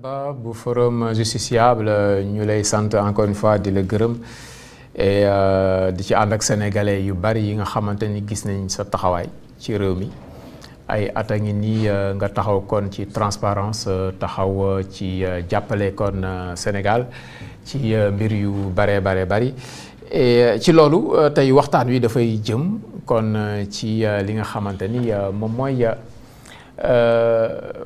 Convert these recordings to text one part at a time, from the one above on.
Ba bu Forum Justiciable ñu lay sant encore une fois di la gërëm et di ci ànd ak sénégalais yu bari yi nga xamante ni gis nañ sa taxawaay ci réew mi ay at a ngi nii nga taxaw kon ci transparence taxaw ci jàppale kon Sénégal ci mbir yu bari et ci loolu tey waxtaan wi dafay jëm kon ci li nga xamante ni moom mooy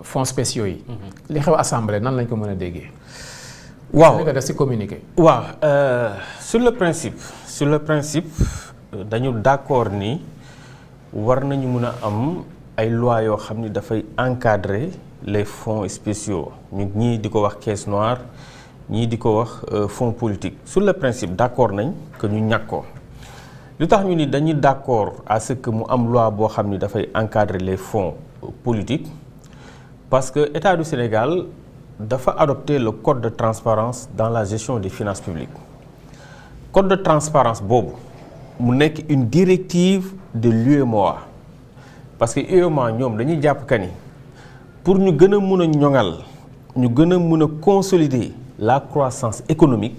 fonds spéciaux yi. li xew assemblée nan lañ ko mën a déggee. waaw nga def ci communiqué. waaw sur le principe dañu d'accord ni war nañu mën a am ay lois yoo xam ni dafay encadrer les fonds spéciaux ñu ñii di ko wax caisse noire ñii di ko wax fonds politique sur le principe d'accord nañ que ñu ñàkk ko lu tax ñu ni dañuy d'accord à ce que mu am loi boo xam ni dafay encadrer les fonds politiques parce que État du Sénégal dafa adopter le code de transparence dans la gestion des finances publiques code de transparence boobu mu nekk une directive de l'UEMOA parce que UEMOA ñoom dañuy jàpp que ni pour ñu gën a mun a ñoŋal ñu gën a mun a consolider la croissance économique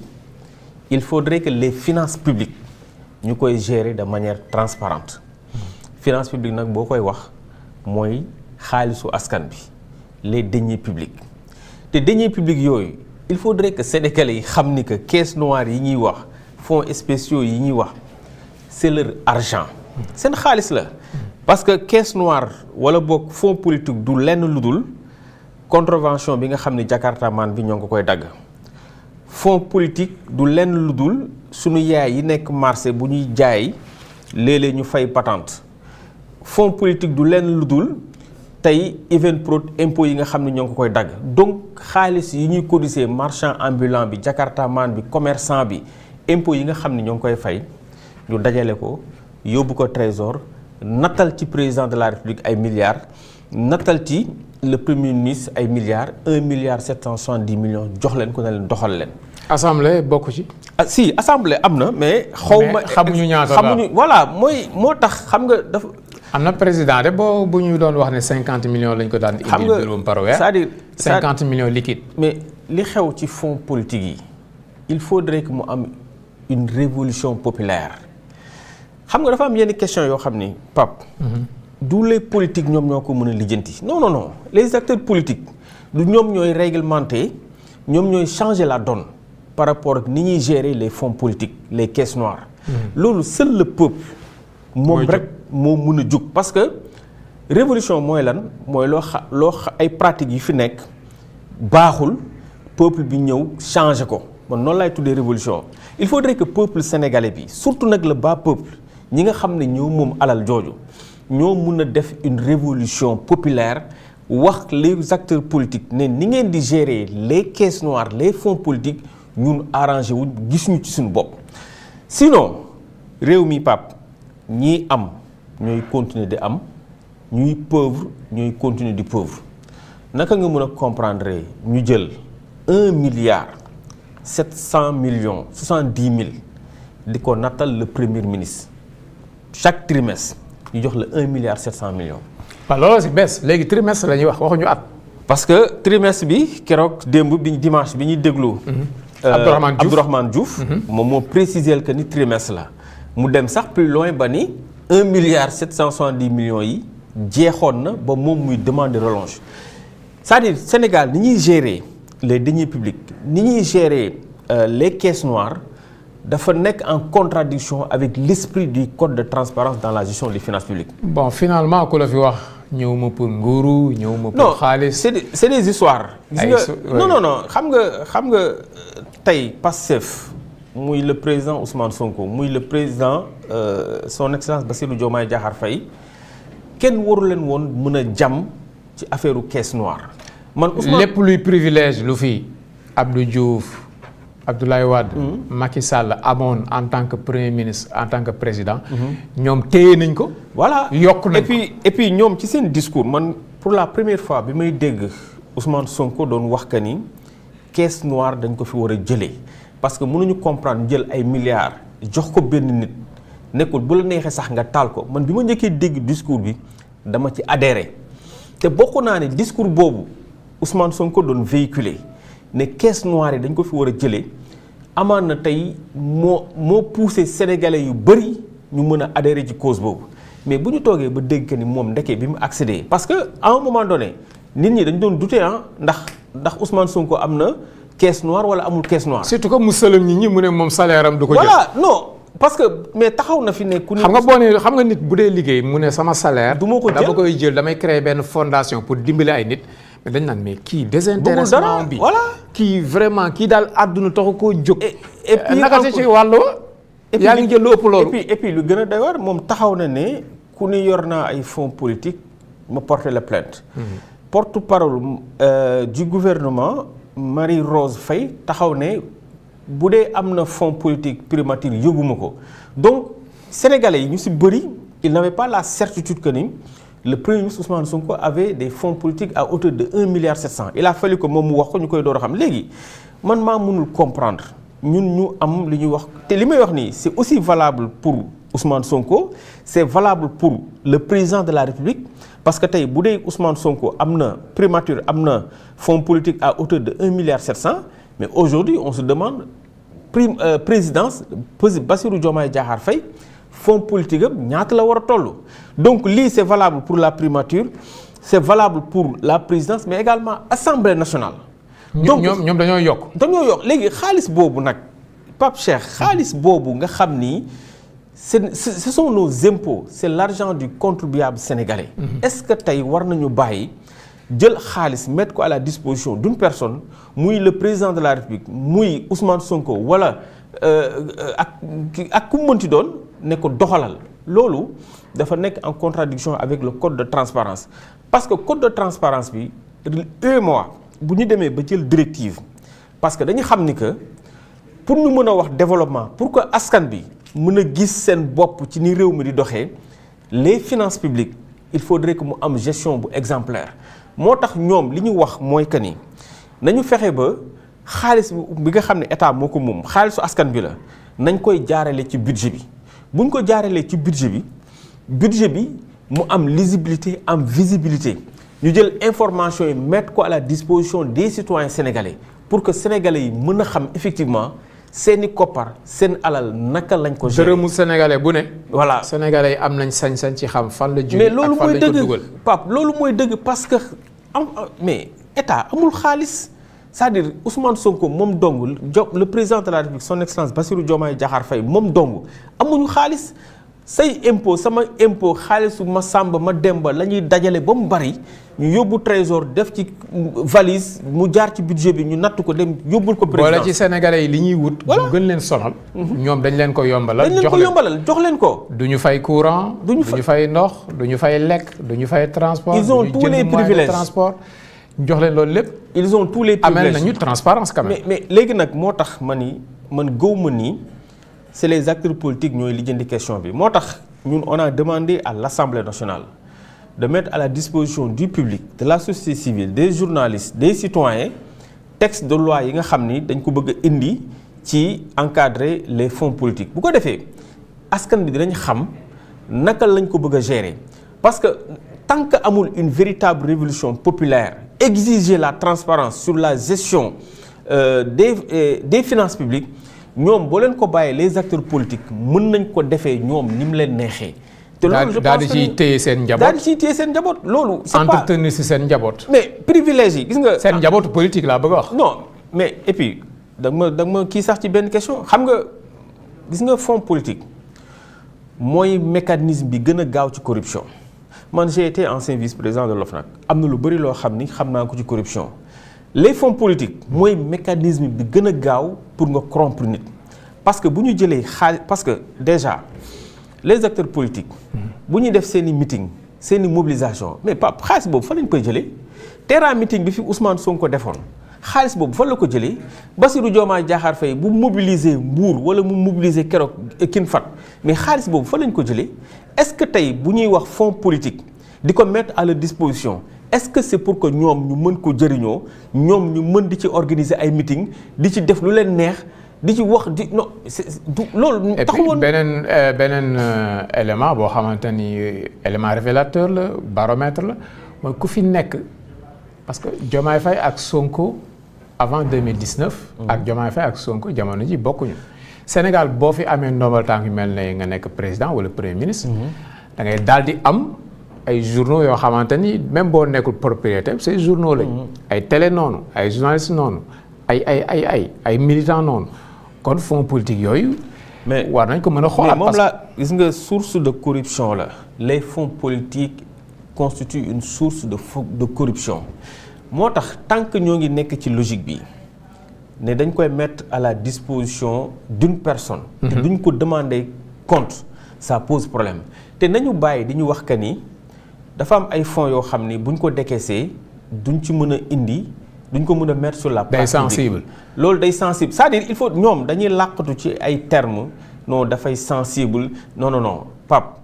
il faudrait que les finances publiques ñu koy gérer de manière transparente finance publique nag boo koy wax mooy xaalisu askan bi les deniers publics te deniers publics yooyu il faudrait que sénégalais yi xam ni que caisse noire yi ñuy wax fonds spéciaux yi ñuy wax c'est leur argent seen xaalis la parce que caisse noire wala boog fonds politique du lenn lu dul contravention bi nga xam ni Jakarta man bi ñoo ngi ko koy dagg fonds politique du lenn lu dul sunu yaay yi nekk marché bu ñuy jaay léeg-léeg ñu fay patente fonds politique du lenn lu dul tey Evenprod impôts yi nga xam ne ñoo ngi ko koy dagg donc xaalis yi ñuy cotiser marchand ambulant bi Jakarta man bi commerçant bi impôts yi nga xam ne ñoo ngi koy fay ñu dajale ko yóbbu ko trésor nattal ci président de la république ay milliards nattal ci le premier ministre ay milliards 1,770 milliards jox leen ko ne leen doxal leen. assemblée bokk ci. ah si assemblée am na mais. xawma xamuñu ñaata la xamuñu voilà moo tax xam nga dafa. am na président de bu ñu doon wax ne 50 millions lañ ko daan. xam nga indil par weer c'est-à-dire 50 millions liquide. mais li xew ci fonds politique yi il faudrait que mu am une révolution populaire xam nga dafa am yenn question yoo xam ni Pape. du les politiques ñoom ñoo ko mën a lijjanti non les acteurs politiques du ñoom ñooy réglementer ñoom ñooy changer la donne par rapport ak ni ñuy gérer les fonds politiques les caisses noires. loolu seul le peuple. moom rek moo mën a jug parce que révolution mooy lan mooy loo ay pratiques yi fi nekk baaxul peuple bi ñëw changer ko man noonu laay tuddee révolution il faudrait que peuple sénégalais bi surtout nag le bas peuple ñi nga xam ne ñoo moom alal jooju ñoo mun a def une révolution populaire wax les acteurs politiques ne ni ngeen di gérer les caisses noires les fonds politiques ñun arrangé wuñ gis ñu ci suñu bopp sinon réew mi Pape ñii am ñooy continuer di am ñuy pauvre ñooy continuer di pauvre naka nga mën a comprendre ñu jël 1,770 milliards di ko nattal le premier ministre chaque trimestre ñu jox la 1,7 milliards. waaw loolu si bees léegi trimestre la ñuy wax waxuñu at. parce que trimestre bi keroog démb bi dimanche bi ñuy déglu. Abdourahmane Diouf. moom moo préciser que ni trimestre la. mu dem sax plus loin ba ni 1,770 milliards yi jeexoon na ba moom muy demander relance c'est-à-dire Sénégal ni ñuy gérer les deniers publics ni ñuy gérer les caisses noires dafa nekk en contradiction avec l'esprit du code de transparence dans la gestion des finances publiques. bon finalement ku la fi wax ñëwuma pour nguuru ñëwuma pour xaalis. non c'est des histoires. gis nga non xam nga tey Pastef muy le président Ousmane Sonko muy le président son excellence Bassirou Diomaye Diakhar Faye kenn waru leen woon mën a jàmm ci affaire caisse noire. man Ousmane lépp luy privilège lu fi Abdou Diouf Abdoulaye Wade. Macky Sall amoon en tant que premier ministre en tant que président. ñoom téye nañ ko. voilà yokk nañ ko et puis ñoom ci seen discours man pour la première fois bi may dégg Ousmane Sonko doon wax que ni caisse noire dañ ko fi war a jëlee. parce que mënuñu comprendre jël ay milliards jox ko benn nit nekkul bu la neexee sax nga taal ko man bi ma njëkkee dégg discours bi dama ci adhéré te bokk naa ne discours boobu Ousmane Sonko doon véhiculer ne caisse noire yi dañ ko fi war a jëlee amaan na tey moo poussé sénégalais yu bëri ñu mën a adhérer ci cause boobu mais bu ñu toogee ba dégg que ni moom ndekee bi mu accédé parce que à un moment donné nit ñi dañ doon douter ndax Ousmane Sonko am na caisse noire wala amul caisse noire. surtout que mu sëlëm nit ñi mu ne moom salaire am du ko jël. voilà non parce que mais taxaw na fi ne ku xam nga boo nee xam nga nit bu dee liggéey mu ne sama salaire. du ma ko jël dama koy jël damay créer benn fondation pour dimbali ay nit. mais dañ naan mais kii désintéressement bi voilà kii vraiment kii daal àdduna taxu koo jóg. et puis naka ci wàllu. yaa ngi jël lu ëpp loolu. et puis lu gën a doy waar moom taxaw na ne ku ni yor naa ay fonds politiques ma porter la plainte. porte-parole du gouvernement Marie-Rose Faye taxaw ne bu dee am na fonds politique primature yëguma ko donc sénégalais yi ñu si bëri ils n'avaient pas la certitude que ni le premier ministre Ousmane Sonko avait des fonds politiques à hauteur de 1,7 milliard. Il a fallu que moom mu wax ko ñu koy door a xam léegi man maa mënul comprendre ñun ñu am li ñuy wax te li may wax nii c'est aussi valable pour Ousmane Sonko c'est valable pour le président de la République parce que tey bu dee Ousmane Sonko am na primature am na fonds politique à hauteur de 1,7 milliard mais aujourd'hui on se demande présidence Bassirou Diomaye Diakhar Faye fonds politique am ñaata la war a toll donc lii c'est valable pour la primature c'est valable pour la présidence mais également Assemblée nationale. donc ñoom dañoo yokk. léegi xaalis boobu nag Pape Cheikh xaalis boobu nga xam ni ce sont nos impôts c'est l'argent du contribuable sénégalais. Est-ce que tey war nañu bàyyi jël xaalis mettre ko à la disposition d'une personne muy le président de la République muy Ousmane Sonko wala ak ku mu mënti doon ne ko doxalal loolu dafa nekk en contradiction avec le code de transparence parce que code de transparence bi UEMOA bu ñu demee ba jël directive parce que dañu xam ni que pour ñu mën a wax développement pour que askan bi mën a gis seen bopp ci ni réew mi di doxee les finances publiques il faudrait que mu am gestion bu exemplaire moo tax ñoom li ñu wax mooy que ni nañu fexe ba xaalis bi nga xam ne état moo ko moom xaalisu askan bi la nañ koy jaarale ci budget bi buñ ko jaaralee ci budget bi mu am lisibilité am visibilité ñu jël information yi mettre ko à la disposition des citoyens sénégalais pour que sénégalais yi mën a xam effectivement seeni koppar seen alal naka lañ ko gérer. dërëmu sénégalais bu ne. voilà sénégalais yi am nañ sañ-sañ ci xam fan la jógee mais loolu ak fan mooy lañ ko dëgg dugal. Pape loolu mooy dëgg parce que mais état amul xaalis c'est-à-dire Ousmane Sonko moom dong le président de la République son excellence Bassirou Diomaye Diakhar Faye moom dong amuñu xaalis say impôt sama impôt xaalisu ma Samba ma Demba la ñuy dajale ba mu bari ñu yóbbu trésor def ci valise mu jaar ci budget bi ñu natt ko dem yóbbul ko président. wala ci sénégalais yi li ñuy wut. voilà gën leen sonal. ñoom dañ leen ko yombalal. jox leen ko. du ñu fay courant. du ñu fay ndox du ñu fay lekk du ñu fay transport. ils ont tous les privilèges transport jox leen loolu lépp. ils ont tous les privilèges amel nañu transparence quand même. mais léegi nag moo tax man gëw ma nii c'est les acteurs politiques ñooy lijjanti question bi moo tax ñun on a demandé à l'Assemblée nationale de mettre à la disposition du public de la société civile des journalistes des citoyens texte de loi yi nga xam ni dañ ko bëgg a indi ci encadrer les fonds politiques bu ko defee askan bi dinañ xam naka lañ ko bëgg a gérer parce que tant que amul une véritable révolution populaire exiger la transparence sur la gestion des finances publiques ñoom boo leen ko bàyyee les acteurs politiques mën nañ ko defee ñoom ni mu leen neexee. te loolu je pense daal di ciy téye seen njaboot daal di ciy téye seen njaboot loolu. c'est pas entretenir si seen njaboot. mais privilège yi gis nga. seen njabootu politique laa bëgg a wax. non mais et puis da nga ma kii sax ci benn question xam nga gis nga fonds politique mooy mécanisme bi gën a gaaw ci corruption man j'ai été ancien vice-président de l'OFNAC am na lu bëri loo xam ni xam naa ko ci corruption. les fonds politiques mooy mécanisme bi gën a gaaw pour nga corrompre nit parce que bu ñu jëlee xaalis parce que déjà les acteurs politiques bu ñuy def seen i meeting seen i mobilisation mais pas xaalis boobu fan lañ koy jëlee terrain meeting bi fi Ousmane Sonko defoon xaalis boobu fan la ko jëlee Bassirou Diomaye Diakhar Faye bu mobiliser Mbour wala mu mobiliser keroog Kinfat mais xaalis boobu fan lañ ko jëlee est-ce que tey bu ñuy wax fonds politique di ko mettre à leur disposition est-ce que c'est pour que ñoom ñu mën ko jëriñoo ñoom ñu mën di ci organiser ay meeting di ci def lu leen neex di ci wax di non du loolu. taxu woon beneen élément boo xamante ni élément révélateur la baromètre la mooy ku fi nekk parce que Diomaye Faye ak Sonko avant 2019. ak Diomaye Faye ak Sonko jamono ji bokkuñu. Sénégal boo fi amee ndombal tànk yu mel ne nga nekk président wala premier ministre. da ngay daal di am ay journaux yoo xamante ni même boo nekkul propriétaire ces journaux lañ. ay télé noonu ay journalistes noonu ay militants noonu kon fonds politique yooyu. mais war nañ ko mën a xoolaat. mais moom la gis nga source de corruption la. les fonds politiques constituent une source de corruption moo tax tant que ñoo ngi nekk ci logique bi ne dañ koy mettre à la disposition d'une personne. te duñ ko demander compte ça pose problème te nañu bàyyi di ñu wax que ni dafa am ay fonds yoo xam ni buñ ko décaissé duñ ci mën a indi duñ ko mën a mettre sur la place publique. sensible loolu day sensible c'est-à-dire il faut ñoom dañuy làqatu ci ay termes non dafay sensible non Pape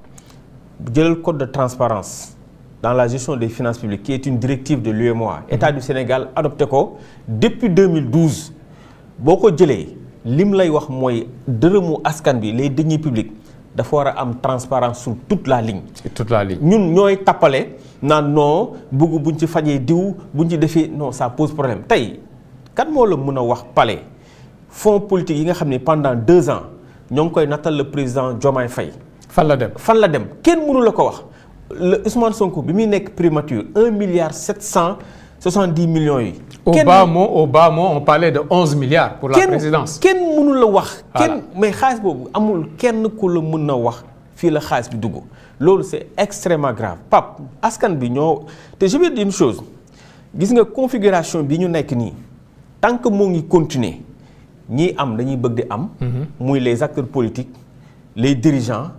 jëlal code de transparence dans la gestion des finances publiques qui est une directive de l'UEMOA État du Sénégal adopté ko depuis 2012 boo ko jëlee lim lay wax mooy dërëmu askan bi les deniers publics dafa war a am transparence sur toute la ligne. ñun ñooy tappale naan non bugg buñ ci fajee diw buñ ci defee non ça pose problème tey kan moo la mën a wax palais fonds politique yi nga xam ne pendant 2 ans ñoo ngi koy nattal le président Diomaye Faye. fan la dem kenn mënu la ko wax le Ousmane Sonko bi muy nekk primature 1,770 milliards yi. au bas mot on parlait de 11 milliards pour la présidence. kenn mënu la wax. mais xaalis boobu amul kenn ku la mën a wax fii la xaalis bi dugg loolu c'est extrêmement grave Pape askan bi ñoo te je vais dire une chose gis nga configuration bi ñu nekk nii tant que moo ngi continuer ñii am dañuy bëgg di am. muy les acteurs politiques les dirigeants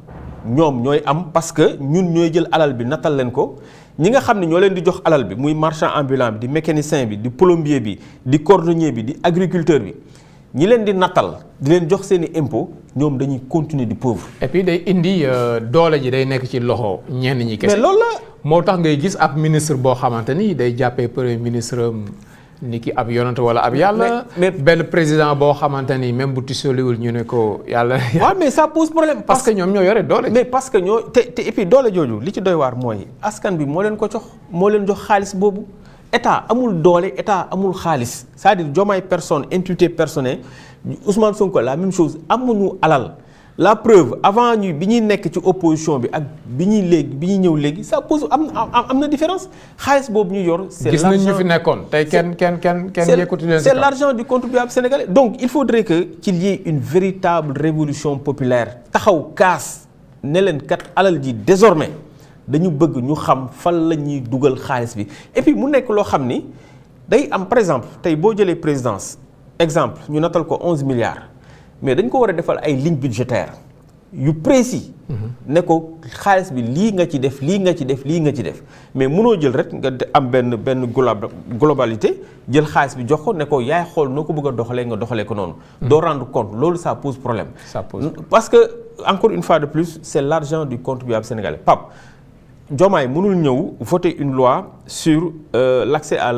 ñoom ñooy am parce que ñun ñooy jël alal bi natal leen ko. ñi nga xam ne ñoo leen di jox alal bi muy marchand ambulant bi di mécanicien bi di plombier bi di cordonnier bi di agriculteur bi ñi leen di nattal di leen jox seeni impôt ñoom dañuy continuer di pauvre. et puis day indi doole ji day nekk ci loxo ñenn ñi kese. mais loolu la. moo tax ngay gis ab ministre boo xamante ni day jàppee premier ministre ni ki ab yonante wala ab yàlla. mais benn président boo xamante ni même bu tisoliwul ñu ne ko yàlla. waaw mais ça pose problème. parce que ñoom ñoo yore doole. mais parce que ñoo te et puis doole jooju li ci doy waar mooy askan bi moo leen ko jox moo leen jox xaalis boobu état amul doole état amul xaalis c'est-à-dire Diomaye personne entité personnelle Ousmane Sonko la même chose amuñu alal. la preuve avant ñu bi ñuy nekk ci opposition bi ak bi ñuy ñëw léegi ça pose am na différence xaalis boobu ñu yor. c'est gis nañ ñu fi nekkoon tey kenn yëkkatu leen. c'est l'argent du contribuable sénégalais. donc il faudrait qu'il y ait une véritable révolution populaire taxaw kaas ne leen kat alal ji désormais dañu bëgg ñu xam fan la ñuy dugal xaalis bi et puis mu nekk loo xam ni day am par exemple tey boo jëlee présidence exemple ñu natal ko 11 milliards. mais dañ ko war a defal ay lignes budgétaires yu précis. ne ko xaalis bi lii nga ci def lii nga ci def lii nga ci def mais mënoo jël rek nga am benn globalité jël xaalis bi jox ko ne ko yaay xool noo ko bëgg a doxalee nga doxalee ko noonu. doo rendre compte loolu ça pose problème. parce que encore une fois de plus c'est l'argent du contribuable sénégalais Pape Diomaye mënul ñëw voter une loi sur l'accès à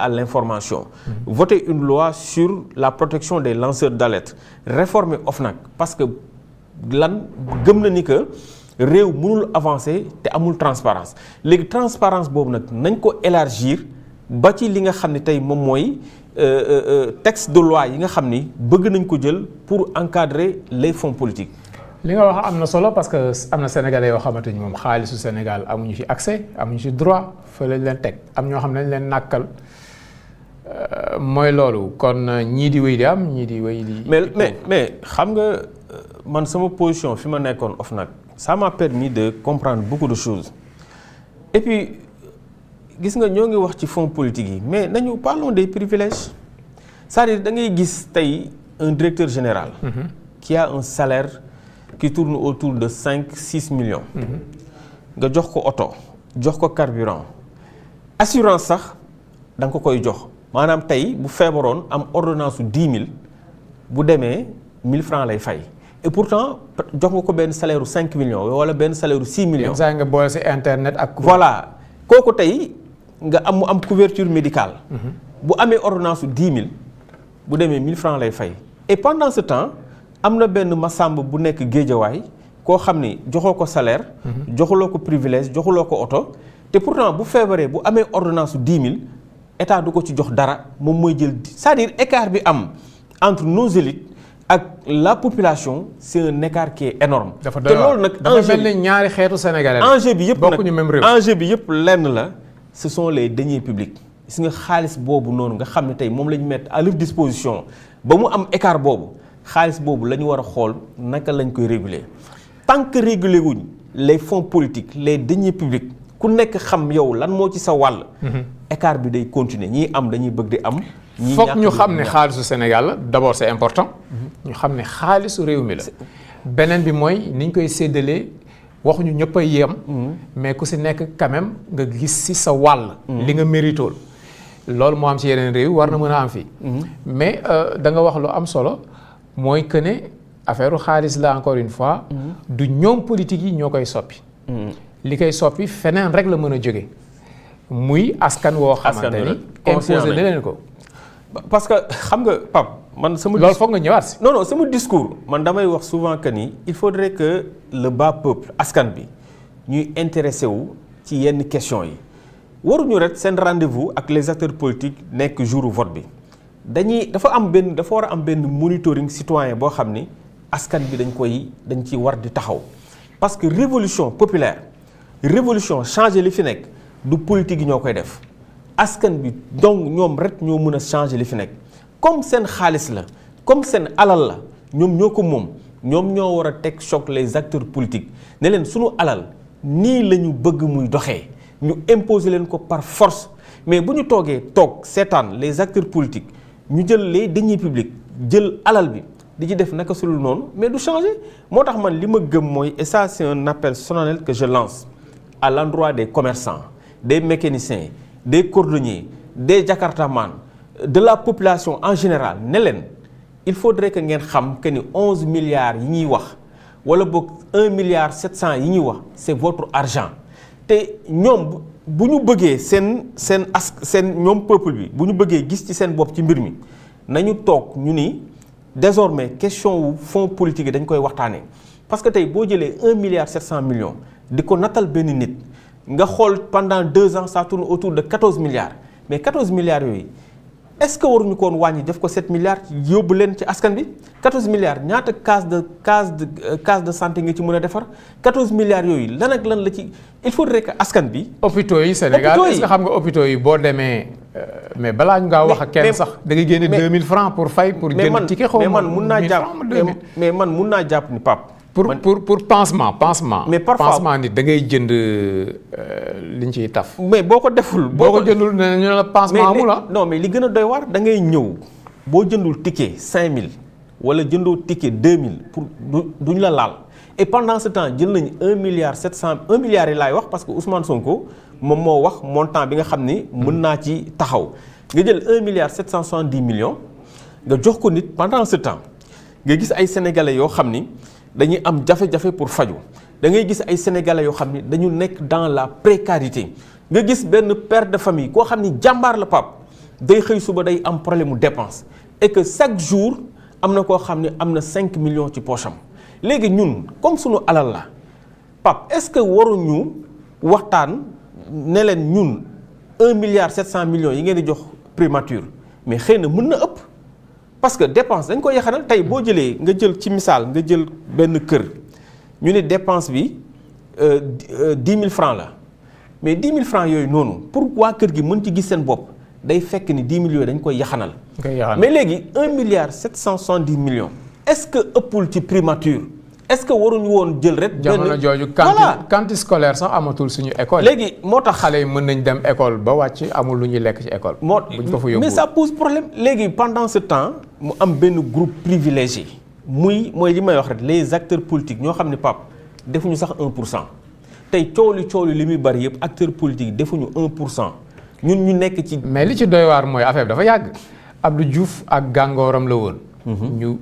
l'information voter une loi sur la protection des lanceurs d'alerte réformer OFNAC parce que lan gëm na ni que réew mënul avancer te amul transparence léegi transparence boobu nag nañ ko élargir ba ci li nga xam ne tey moom mooy texte de loi yi nga xam ni bëgg nañ ko jël pour encadrer les fonds politiques. li nga wax am na solo parce que am na sénégalais yoo xamante ni moom xaalisu Sénégal amuñu ci accès amuñu ci droit fa lañ leen teg am ñoo xam ne dañ leen nàkkal mooy loolu kon ñii di wéy di am ñii di wéy di. mais xam nga man sama position fi ma nekkoon OFNAC ça m'a permis de comprendre beaucoup de choses et puis gis nga ñoo ngi wax ci fonds politique yi mais nañu parlons des privilèges c'est-à-dire da ngay gis tey un directeur général. qui a un salaire. qui tourne autour de 5-6 millions. nga jox ko oto jox ko carburant assurance sax da nga ko koy jox maanaam tey bu feebaroon am ordonnance su 10 000 bu demee 1000 francs lay fay et pourtant jox nga ko benn salaire u 5 millions wala benn salaire u 6 millions. saa nga boole si internet ak. voilà kooku tey nga am couverture médicale. bu amee ordonnance su 10 000 bu demee 1000 francs lay fay et pendant ce temps. am na benn masamba bu nekk géejawaay koo xam ni joxoo ko salaire. joxuloo ko privilège joxuloo ko oto te pourtant bu feebaree bu amee ordonnance su 10 000 état du ko ci jox dara moom mooy jël c'est-à-dire écart bi am entre nos élites ak la population c'est un écart qui est énorme. dafa te loolu nag dafa mel ni ñaari xeetu sénégalais enjeu bi yëpp bokkuñu même réew. enjeu bi yëpp lenn la ce sont les deniers publics. gis nga xaalis boobu noonu nga xam ne tey moom la ñu mettre à leur disposition ba mu am écart boobu xaalis boobu la ñu war a xool naka lañ koy réguler tant que réguler wuñ les fonds politiques les deniers publics ku nekk xam yow lan moo ci sa wàll. écart bi day continuer ñii am dañuy bëgg di am. ñii foog ñu xam ne xaalisu Sénégal la d'abord c'est important. ñu xam ne xaalisu réew mi la. beneen bi mooy ni ñu koy séddalee waxuñu ñëpp a yem. mais ku si nekk quand même nga gis si sa wàll. li nga méritool loolu moo am ci yeneen réew war na mën a am fii. mais da nga wax lu am solo mooy que ne affaire xaalis la encore une fois. du ñoom politique yi ñoo koy soppi. li koy soppi feneen rek la mën a jóge muy askan woo xamante ni imposé na leen ko. parce que xam nga Pape man sama. loolu foog nga ñëwaat si. non sama discours man damay wax souvent que ni il faudrait que le bas peuple askan bi ñuy intéressé wu ci yenn questions yi waruñu rek seen rendez-vous ak les acteurs politiques nekk jour vote bi dafa war a am benn monitoring citoyen boo xam ni askan bi dañ ci war di taxaw parce que révolution populaire révolution changer li fi nekk du politique yi ñoo koy def askan bi donc ñoom rek ñoo mën a changer li fi nekk comme seen xaalis la comme seen alal la ñoom ñoo ko moom ñoom ñoo war a teg choc les acteurs politiques ne leen sunu alal nii la ñu bëgg muy doxee ñu imposer leen ko par force mais bu ñu toog seetaan les acteurs politiques ñu jël les deniers publics jël alal bi di ci def naka sulul noonu mais du changer moo tax man li ma gëm mooy et ça c'est un appel solennel que je lance à l'endroit des commerçants des mécaniciens des cordonniers des jakartaman de la population en général ne leen il faudrait que ngeen xam que ni 11 milliards yi ñuy wax wala boog 1 milliard 700 yi ñuy wax c'est votre argent te ñoom bu ñu bëggee seen ñoom peuple bi bu ñu bëggee gis ci seen bopp ci mbir mi nañu toog ñu ni désormais question wu fonds politique yi dañ koy waxtaanee parce que tey boo jëlee 1 milliard 700 millions di ko natal benn nit nga xool pendant 2 ans ça tourne autour de 14 milliards mais 14 milliards yooyu est-ce que waruñu ko woon wàññi def ko 7 milliards yóbbu leen ci askan bi 14 milliards ñaata case de santé nga ci mën a defar 14 milliards yooyu lan ak lan la ci il faudrait que askan bi. hôpitaux yi Sénégal est-ce que xam nga hôpitaux yi boo demee mais balaa ñu ngaa wax ak kenn sax da ngay génne 2000 francs pour fay pour jënd ticket xaw ma mais man mun naa jàpp ni Pape. pour pansement. mais parfois pansement nit da ngay jënd liñ ciy taf. mais boo ko deful. boo ko jëndul ne ñu la pansement amul la. non mais li gën a doy waar da ngay ñëw boo jëndul ticket 5000 wala jëndoo ticket 2000 pour duñ la laal et pendant ce temps jël nañ 1 milliard yi laay wax parce que Ousmane Sonko moom moo wax montant bi nga xam ni mën naa ci taxaw nga jël 1 milliard 770 millions nga jox ko nit pendant ce temps nga gis ay sénégalais yoo xam ni. dañuy am jafe-jafe pour faju da ngay gis ay sénégalais yoo xam ni dañu nekk dans la précarité nga gis benn père de famille koo xam ni jàmbaar la Pape day xëy suba day am problème mu dépense et que chaque jour am na koo xam ne am na 5 millions ci poche am léegi ñun comme sunu alal la Pape est-ce que waruñu waxtaan ne leen ñun 1 milliard 700 millions yi ngeen di jox primature mais xëy na mën na ëpp. parce que dépense dañ ko yaxanal tey boo jëlee nga jël ci misaal nga jël benn kër ñu ne dépense bi 10 000 francs la mais 10 000 francs yooyu noonu pour waa kër gi mën ci gis seen bopp day fekk ni 10 000 yooyu dañ koy yaxanal. mais léegi 1 milliard 770 millions est-ce que ëppul ci primature est-ce que waruñu woon jël rek. jamono jooju cantine scolaire sax amatul suñu école. léegi moo tax xale yi mën nañ dem école ba wàcc amul lu ñuy lekk ci école. buñ ko fa yóbbu mais ça pose problème léegi pendant ce temps mu am benn groupe privilégié mooy li may wax rek les acteurs politiques ñoo xam ne Pape defuñu sax 1% tey coow li muy bari yëpp acteurs politiques defuñu 1% ñun ñu nekk ci. mais li ci doy waar mooy affaire bi dafa yàgg Abdou Diouf ak gàngooram la woon. ñu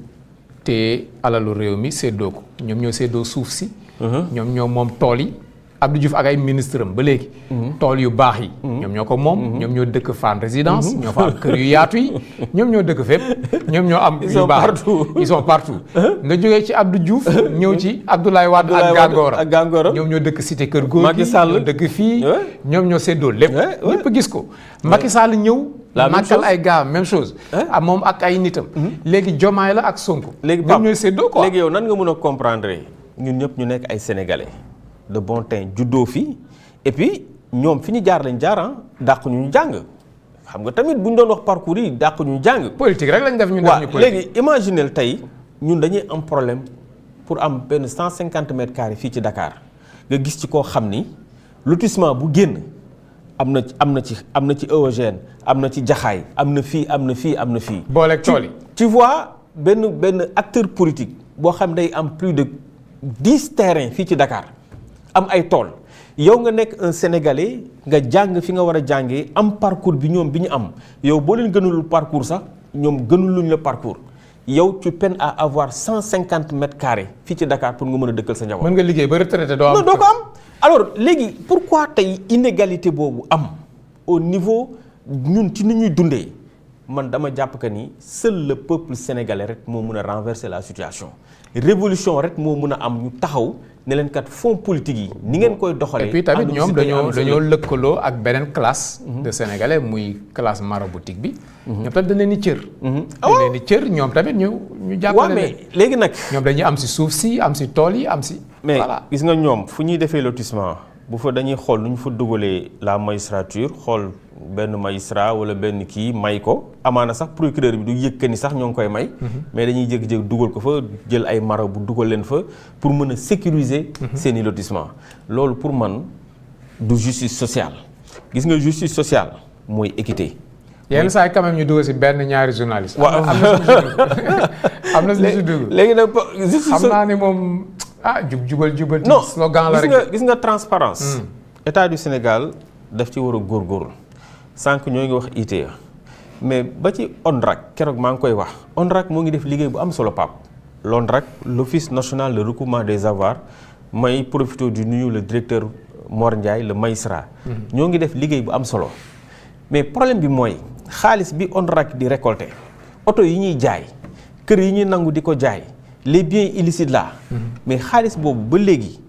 te alalu réew mi séddoo ko ñoom ñoo séddoo suuf si. ñoom ñoo moom tool yi Abdou Diouf ak ay ministre am ba léegi. tool yu baax yi. ñoom ñoo ko moom. ñoom ñoo dëkk Fann résidence. ñoo fa am kër yu yaatu yi. ñoom ñoo dëkk fépp. ñoom ñoo am yu baax ils sont partout. nga jógee ci Abdou Diouf ñëw ci Abdoulaye Wade ak Gangora. ñoom ñoo dëkk cité kër góor gi. ñoo dëkk fii. ñoom ñoo séddoo lépp. ñëpp gis ko. Macky Sall ñëw. màggal ay gars même chose. moom ak ay nitam. léegi Diomaye la ak Sonko. léegi ñoom ñooy séddoo quoi. léegi yow nan nga mën a comprendre ñun ñëpp ñu nekk ay sénégalais de bon teint juddoo fi et puis ñoom fi ñu jaar lañ jaar dàq ñu jàng xam nga tamit bu ñu doon wax parcours yi dàq ñu jàng. politique rek lañ def ñu def ñu politique léegi imaginez tey ñun dañuy am problème pour am benn 150 mètres carrés fii ci Dakar nga gis ci koo xam ni lotissement bu génn am na ci Eugène am na ci Jaxaay am na fii am na fii. booleeg tool yi tu vois benn acteur politique boo xam day am plus de 10 terrains fii ci Dakar. am ay tool yow nga nekk un sénégalais nga jàng fi nga war a jàngee am parcours bi ñoom bi ñu am yow boo leen gënulul parcours sax ñoom gënuluñ la parcours yow tu peines à avoir 150 mètres carrés fii ci Dakar pour nga mën a dëkkal sa njaboot. mën nga liggéey ba retraité doo am. non doo ko am alors léegi pourquoi tey inégalité boobu am au niveau ñun ci ni ñuy dundee man dama jàpp que ni seul le peuple sénégalais rek moo mën a renverser la situation révolution rek moo mën a am ñu taxaw. ne leen kat fonds politique yi ni ngeen koy doxalee. et puis tamit ñoom dañoo lëkkaloo ak beneen classe. de sénégalais muy classe maraboutique bi. ñoom tamit dañ leen di cër. dañ leen di cër ñoom tamit ñu jàppale leen. mais léegi nag. ñoom dañuy am si suuf si am si tool yi am si. mais gis nga ñoom fu ñuy defee lotissement bu fa dañuy xool nu ñu fa dugalee la magistrature xool benn magistrat wala benn kii may ko amaana sax procureur bi du yëg ni sax ñoo ngi koy may. mais dañuy jékki-jékki dugal ko fa jël ay mara bu dugal leen fa pour mën a sécuriser. seeni lotissement loolu pour man du justice sociale gis nga justice sociale mooy équité. yenn saa yi quand même ñu dugal si benn ñaari journaliste. waaw am na si dugg léegi nag justice xam naa ne moom jubal non slogan la rek gis nga transparence état du Sénégal daf ci war a góorgóorlu sànq ñoo ngi wax ITIE mais ba ci ONRAC keroog maa ngi koy wax ONRAC moo ngi def liggéey bu am solo Pape l'ONRAC l'office national de recouvrement des avoirs may profité du nuyu le directeur Mor Ndiaye le magistrat ñoo ngi def liggéey bu am solo mais problème bi mooy xaalis bi ONRAC di récolter oto yi ñuy jaay kër yi ñuy nangu di ko jaay les biens illicites là mais xaalis boobu ba léegi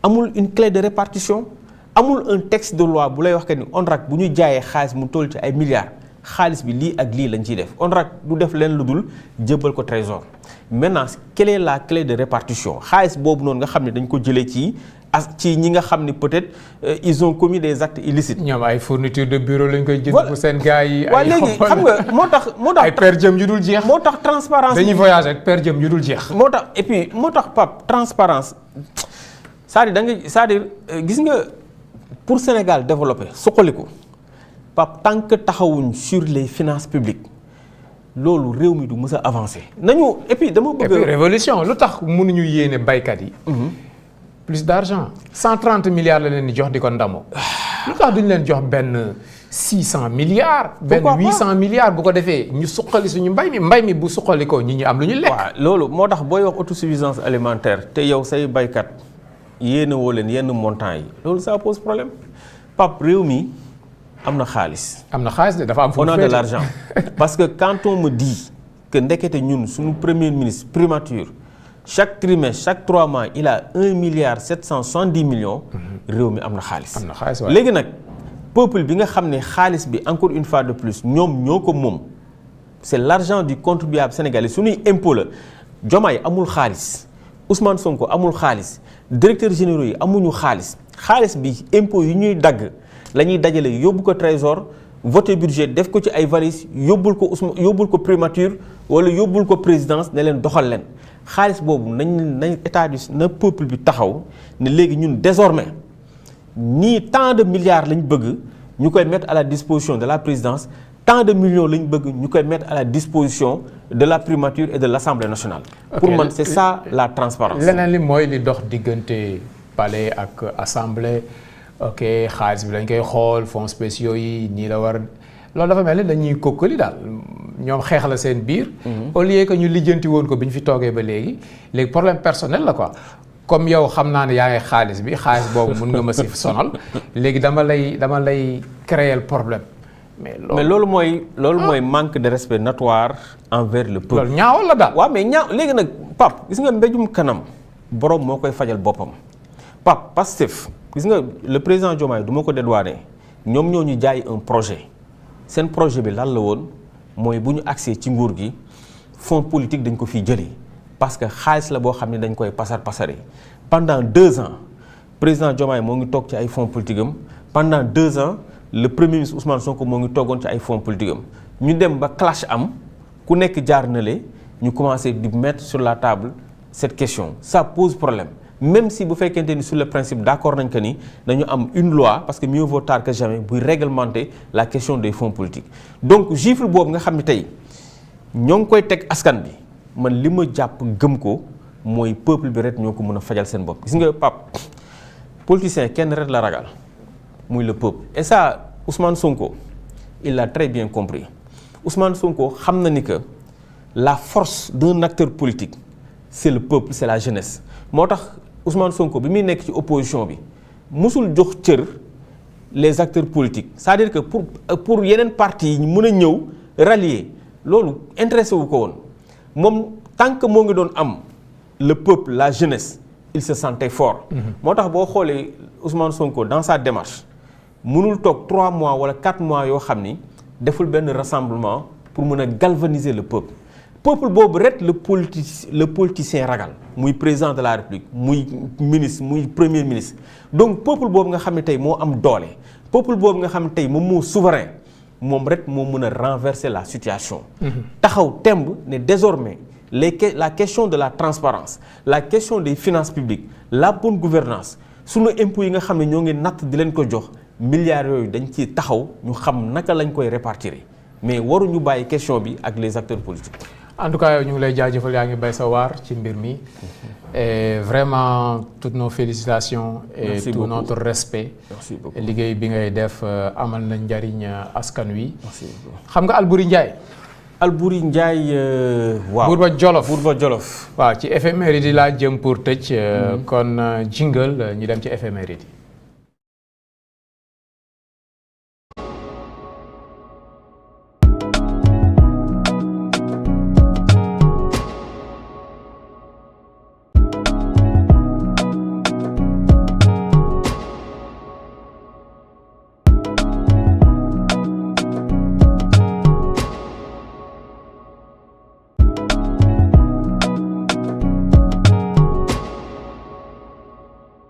amul une clé de répartition amul un texte de loi bu lay wax que ni ONRAC bu ñu jaayee xaalis mu toll ci ay milliards xaalis bi lii ak lii lañ ciy def ONRAC du def leen lu dul jébbal ko trésor maintenant quelle est la clé de répartition xaalis boobu noonu nga xam ne dañ ko jëlee ci ñi nga xam ne peut-être ils ont commis des actes illicites. ñoom ay fourniture de bureau lañ koy jënd pour seen gars yi. waaw léegi xam nga moo tax ay per diem yu dul jeex. moo tax transparence dañuy voyager ak per diem yu dul jeex. moo tax et puis moo tax Pape transparence c'est-à-dire da nga c'est-à-dire gis nga pour Sénégal développer suqaliku Pape tant que taxawuñ sur les finances publiques loolu réew mi du mës a avancer. nañu et puis dama bëgg. et puis révolution lu tax mënuñu yéene baykat yi. plus d'argent 130 milliards la leen di jox di ko ndamoo. lu tax duñu leen jox benn 600 milliards. benn 800 milliards bu ko defee ñu suqali suñu mbay mi bu suqali ko ñi ñu am lu ñu lekk. waaw loolu moo tax booy wax autosuffisance alimentaire te yow say baykat yéene woo leen yenn montants yi loolu ça pose problème Pape réew mi am na xaalis. am na xaalis de dafa am fu on a de l'argent parce que quand on me dit que ndekete ñun suñu premier ministre primature. chaque trimestre chaque 3 mois il a 1 milliard 770 millions. réew mi am na xaalis. am na xaalis waaye léegi nag peuple bi nga xam ne xaalis bi encore une fois de plus ñoom ñoo ko moom c'est l'argent du contribuable sénégalais suñuy impôt la Diomaye amul xaalis Ousmane Sonko amul xaalis directeurs généraux yi amuñu xaalis xaalis bi impôt yi ñuy dagg la ñuy dajale yóbbu ko trésor voté budget def ko ci ay valises yóbbul ko primature wala yóbbul ko présidence ne leen doxal leen. xaalis boobu nañ état du na peuple bi taxaw ne léegi ñun désormais nii tant de milliards lañ bëgg ñu koy mettre à la disposition de la présidence tant de millions lañ bëgg ñu koy mettre à la disposition de la primature et de l'Assemblée nationale. pour man c'est ça la transparence. leneen li mooy li dox diggante palais ak assemblée ok xaalis bi lañ koy xool fonds spéciaux yi nii la war loolu dafa mel ni dañuy kokkali daal ñoom xeex la seen biir. au lieu que ñu lijjanti woon ko bi ñu fi toogee ba léegi problème personnel la quoi comme yow xam naa ne yaa ngi xaalis boobu mun nga ma si sonal léegi dama lay créer problème. mais loolu mooy manque de respect notoire envers le peuple. loolu ñaawal la daal. waaw mais ñaaw léegi nag Pape gis nga mbéjum kanam borom moo koy fajal boppam Pape Pastef gis nga le président Diomaye du ma ko dédouaner ñoom ñoo ñu jaay un projet seen projet bi lan la woon mooy bu ñu accès ci nguur gi fonds politique dañ ko fiy jëlee parce que xaalis la boo xam ne dañ koy pasare pendant 2 ans président Diomaye moo ngi toog ci ay fonds politique am pendant 2 ans. le premier ministre Ousmane Sonko moo ngi toogoon ci ay fonds politique am ñu dem ba clash am ku nekk jaar na le ñu commencé di mettre sur la table cette question ça pose problème même si bu fekkente ni sur le principe d'accord nañ que ni dañu am une loi parce que mieux vaut tard que jamais buy réglementer la question des fonds politiques donc gifle boobu nga xam ne tey ñoo ngi koy teg askan bi man li ma jàpp gëm ko mooy peuple bi rek ñoo ko mën a fajal seen bopp gis nga Pape politicien kenn rek la ragal muy le peuple et ça Ousmane Sonko il l'a très bien compris Ousmane Sonko xam na ni que la force d'un acteur politique c'est le peuple c'est la jeunesse moo tax Ousmane Sonko bi muy nekk ci opposition bi musul jox cër les acteurs politiques c'est-à-dire que pour yeneen partis yi mën a ñëw rallier loolu intéressé wu ko woon moom tant que moo ngi doon am le peuple la jeunesse il se sentait fort moo tax boo xoolee Ousmane Sonko dans sa démarche mënul toog 3 mois wala 4 mois yoo xam ni deful benn rassemblement pour mën a galvaniser le peuple boobu rek le politicien ragal muy président de la République muy ministre muy premier ministre donc peuple boobu nga xam ne tey moo am doole peuple boobu nga xam ne tey moom moo souverain moom rek moo mën a renverser la situation taxaw temb ne désormais la question de la transparence la question des finances publiques la bonne gouvernance sunu impôts yi nga xam ne ñoo ngi natt di leen ko jox milliards yooyu dañ ci taxaw ñu xam naka lañ koy répartir mais waruñu bàyyi question bi ak les acteurs politiques. en tout cas yow ñu ngi lay jaajëfal yaa ngi bay sa waar ci mbir mi et vraiment toutes nos félicitations et merci tout beaucoup. notre respect. Merci beaucoup. liggéey bi ngay def amal na njariñ askan wi. Merci beaucoup. xam nga Alboury Ndiaye. Alboury Ndiaye waaw Bourba Jolof Bourba Jolof. waaw ci éphéméride yi laa jëm pour tëj. kon jingle ñu dem ci éphéméride yi.